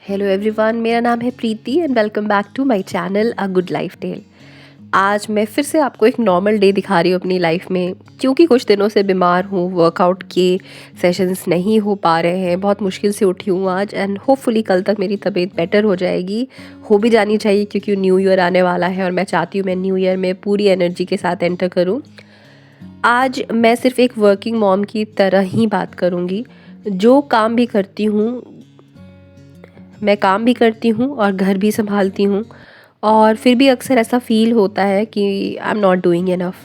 Hello everyone, मेरा नाम है Preeti and welcome back to my channel a good life tale. आज मैं फिर से आपको एक नॉर्मल डे दिखा रही हूँ अपनी लाइफ में, क्योंकि कुछ दिनों से बीमार हूँ। वर्कआउट के सेशंस नहीं हो पा रहे हैं, बहुत मुश्किल से उठी हूँ आज एंड होपफुली कल तक मेरी तबीयत बेटर हो जाएगी। हो भी जानी चाहिए क्योंकि न्यू ईयर आने वाला है और मैं चाहती हूँ मैं न्यू ईयर में पूरी एनर्जी के साथ एंटर करूँ। आज मैं सिर्फ एक वर्किंग मॉम की तरह ही बात करूँगी। जो काम भी करती हूँ, मैं काम भी करती हूँ और घर भी संभालती हूँ, और फिर भी अक्सर ऐसा फ़ील होता है कि I am not doing enough.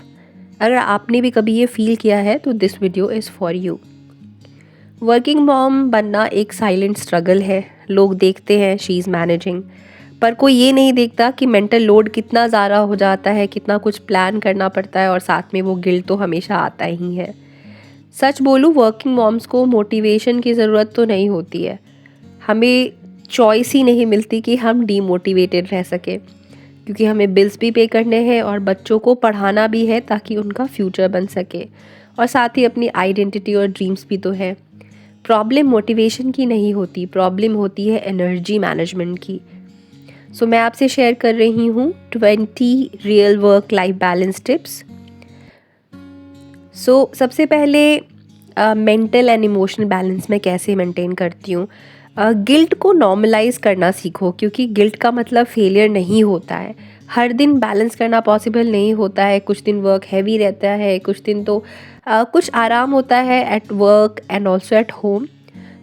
अगर आपने भी कभी ये फ़ील किया है तो this video is for you. Working mom बनना एक साइलेंट स्ट्रगल है। लोग देखते हैं शी इज़ मैनेजिंग, पर कोई ये नहीं देखता कि मेंटल लोड कितना ज़्यादा हो जाता है, कितना कुछ प्लान करना पड़ता है और साथ में वो गिल्ट तो हमेशा आता ही है। सच बोलूँ, वर्किंग मॉम्स को मोटिवेशन की ज़रूरत तो नहीं होती है। हमें चॉइस ही नहीं मिलती कि हम डीमोटिवेटेड रह सकें, क्योंकि हमें बिल्स भी पे करने हैं और बच्चों को पढ़ाना भी है ताकि उनका फ्यूचर बन सके, और साथ ही अपनी आइडेंटिटी और ड्रीम्स भी तो है। प्रॉब्लम मोटिवेशन की नहीं होती, प्रॉब्लम होती है एनर्जी मैनेजमेंट की। सो मैं आपसे शेयर कर रही हूँ 20 real work life balance tips. सबसे पहले मेंटल एंड इमोशनल बैलेंस मैं कैसे मेंटेन करती हूँ। गिल्ट को नॉर्मलाइज करना सीखो, क्योंकि गिल्ट का मतलब फेलियर नहीं होता है। हर दिन बैलेंस करना पॉसिबल नहीं होता है। कुछ दिन वर्क हैवी रहता है, कुछ दिन तो कुछ आराम होता है at work and also at home.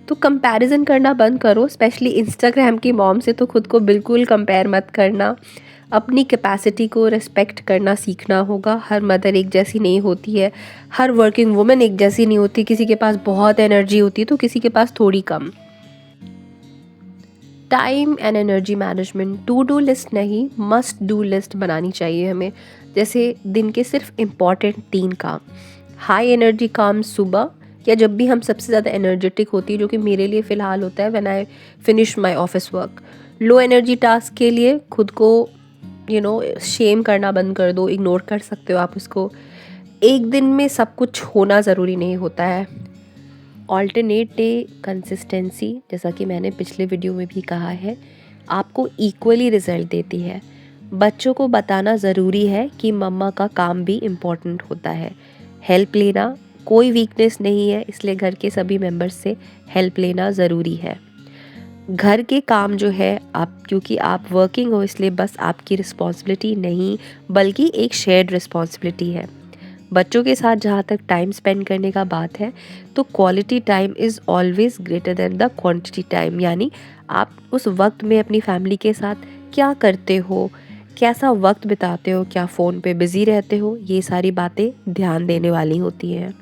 तो कंपैरिजन करना बंद करो, स्पेशली इंस्टाग्राम की मॉम से तो खुद को बिल्कुल कंपेयर मत करना। अपनी कैपेसिटी को रिस्पेक्ट करना सीखना होगा। हर मदर एक जैसी नहीं होती है, हर वर्किंग वुमेन एक जैसी नहीं होती। किसी के पास बहुत एनर्जी होती है तो किसी के पास थोड़ी कम। Time and energy management, to do list नहीं, मस्ट डू लिस्ट बनानी चाहिए हमें। जैसे दिन के सिर्फ इम्पॉर्टेंट 3 काम। हाई एनर्जी काम सुबह, या जब भी हम सबसे ज़्यादा एनर्जेटिक होती है, जो कि मेरे लिए फ़िलहाल होता है when I finish my office work. Low energy task के लिए खुद को शेम करना बंद कर दो, इग्नोर कर सकते हो आप उसको। एक दिन में सब कुछ होना ज़रूरी नहीं होता है। ऑल्टरनेट डे कंसिस्टेंसी, जैसा कि मैंने पिछले वीडियो में भी कहा है, आपको इक्वली रिजल्ट देती है। बच्चों को बताना ज़रूरी है कि मम्मा का काम भी इम्पॉर्टेंट होता है। हेल्प लेना कोई वीकनेस नहीं है, इसलिए घर के सभी मेंबर्स से हेल्प लेना ज़रूरी है। घर के काम जो है, आप क्योंकि आप वर्किंग हो इसलिए बस आपकी रिस्पॉन्सिबिलिटी नहीं, बल्कि एक शेयर्ड रिस्पॉन्सिबिलिटी है। बच्चों के साथ जहाँ तक टाइम स्पेंड करने का बात है, तो quality time is always greater than the quantity time. यानी आप उस वक्त में अपनी फैमिली के साथ क्या करते हो, कैसा वक्त बिताते हो, क्या फ़ोन पे बिज़ी रहते हो, ये सारी बातें ध्यान देने वाली होती हैं।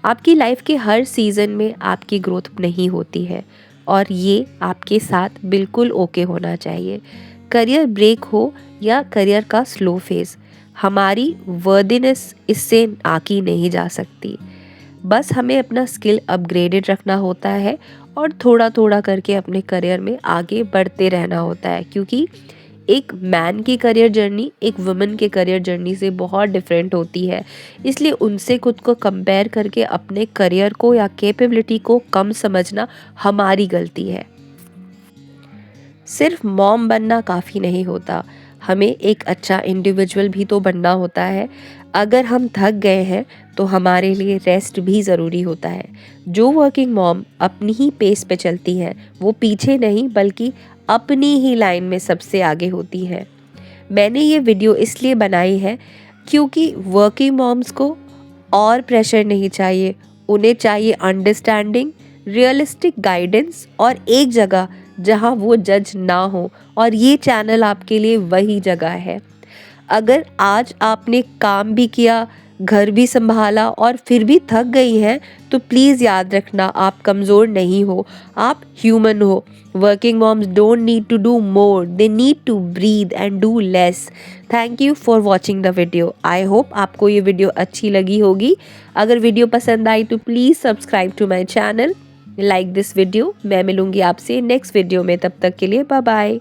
आपकी लाइफ के हर सीज़न में आपकी ग्रोथ नहीं होती है, और ये आपके साथ बिल्कुल ओके होना चाहिए। करियर ब्रेक हो या करियर का स्लो फेज़, हमारी वर्दीनेस इससे आकी नहीं जा सकती। बस हमें अपना स्किल अपग्रेडेड रखना होता है और थोड़ा थोड़ा करके अपने करियर में आगे बढ़ते रहना होता है, क्योंकि एक मैन की करियर जर्नी एक वुमेन के करियर जर्नी से बहुत डिफरेंट होती है। इसलिए उनसे खुद को कंपेयर करके अपने करियर को या कैपेबिलिटी को कम समझना हमारी गलती है। सिर्फ मॉम बनना काफ़ी नहीं होता, हमें एक अच्छा इंडिविजुअल भी तो बनना होता है। अगर हम थक गए हैं तो हमारे लिए रेस्ट भी ज़रूरी होता है। जो वर्किंग मॉम अपनी ही पेस पे चलती है, वो पीछे नहीं बल्कि अपनी ही लाइन में सबसे आगे होती है। मैंने ये वीडियो इसलिए बनाई है क्योंकि वर्किंग मॉम्स को और प्रेशर नहीं चाहिए, उन्हें चाहिए अंडरस्टैंडिंग, रियलिस्टिक गाइडेंस और एक जगह जहां वो जज ना हो, और ये चैनल आपके लिए वही जगह है। अगर आज आपने काम भी किया, घर भी संभाला और फिर भी थक गई हैं, तो प्लीज़ याद रखना, आप कमज़ोर नहीं हो, आप ह्यूमन हो। Working moms don't need to do more, they need to breathe and do less. Thank you for watching the video. I hope आपको ये वीडियो अच्छी लगी होगी। अगर वीडियो पसंद आई तो please subscribe to my channel, like this video. मैं मिलूँगी आपसे नेक्स्ट वीडियो में, तब तक के लिए बाय बाय।